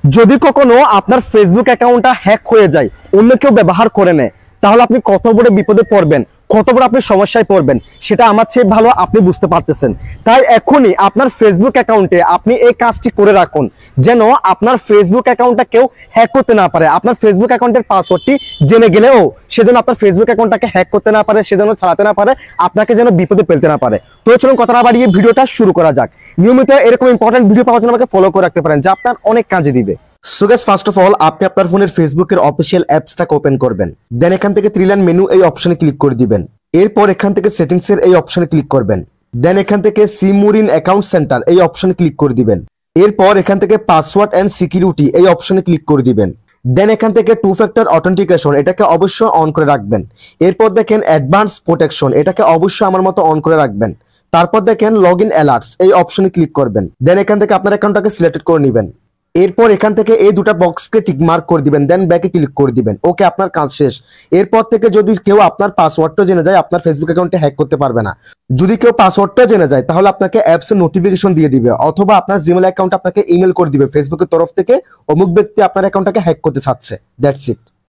যদি কখনো আপনার ফেসবুক অ্যাকাউন্টটা হ্যাক হয়ে যায়, অন্য কেউ ব্যবহার করে নেয়, তাহলে আপনি কত বড় বিপদে পড়বেন, কত বড় আপনি সমস্যায় পড়বেন সেটা আমার চেয়ে ভালো আপনি বুঝতে পারতেছেন। তাই এখনই আপনার ফেসবুক অ্যাকাউন্টে আপনি এই কাজটি করে রাখুন, যেন আপনার ফেসবুক অ্যাকাউন্টটা কেউ হ্যাক করতে না পারে। আপনার ফেসবুক অ্যাকাউন্টের পাসওয়ার্ডটি জেনে গেলেও সে যেন আপনার ফেসবুক অ্যাকাউন্টটাকে হ্যাক করতে না পারে, সে যেন চালাতে না পারে, আপনাকে যেন বিপদে ফেলতে না পারে। তো চলুন কথা না বাড়িয়ে ভিডিওটা শুরু করা যাক। নিয়মিত এরকম ইম্পর্টেন্ট ভিডিও পাওয়ার জন্য আমাকে ফলো করে রাখতে পারেন, যা আপনার অনেক কাজে দিবে। So guys, first of all আপনি আপনার ফোনের ফেসবুকের অফিসিয়াল অ্যাপসটাকে ওপেন করবেন। দেন এখান থেকে থ্রি লাইন মেনু এই অপশনে ক্লিক করে দিবেন। এরপর এখান থেকে সেটিংস এর এই অপশনে ক্লিক করবেন। দেন এখান থেকে সিমুর ইন অ্যাকাউন্ট সেন্টার এই অপশনে ক্লিক করে দিবেন। এরপর এখান থেকে পাসওয়ার্ড এন্ড সিকিউরিটি এই অপশনে ক্লিক করে দিবেন। দেন এখান থেকে টু ফ্যাক্টর অথেন্টিকেশন এটাকে অবশ্যই অন করে রাখবেন। এরপর দেখেন অ্যাডভান্স প্রোটেকশন এটাকে অবশ্যই আমার মতো অন করে রাখবেন। তারপর দেখেন লগ ইন অ্যালার্টস এই অপশনে ক্লিক করবেন। দেন এখান থেকে আপনার অ্যাকাউন্টটাকে সিলেক্ট করে নেবেন। এরপর এখান থেকে এই দুটা বক্সকে টিক মার্ক করে দিবেন, দেন ব্যাকে ক্লিক করে দিবেন। ওকে, আপনার কাজ শেষ। এরপর থেকে যদি কেউ আপনার পাসওয়ার্ডটা জেনে যায়, আপনার ফেসবুক অ্যাকাউন্টে হ্যাক করতে পারবে না। যদি কেউ পাসওয়ার্ডটা জেনে যায় তাহলে আপনাকে অ্যাপসের নোটিফিকেশন দিয়ে দিবে, অথবা আপনার জিমেল অ্যাকাউন্ট আপনাকে ইমেল করে দিবে ফেসবুকের তরফ থেকে অমুক ব্যক্তি আপনার অ্যাকাউন্টটাকে হ্যাক করতে চাচ্ছে। That's it.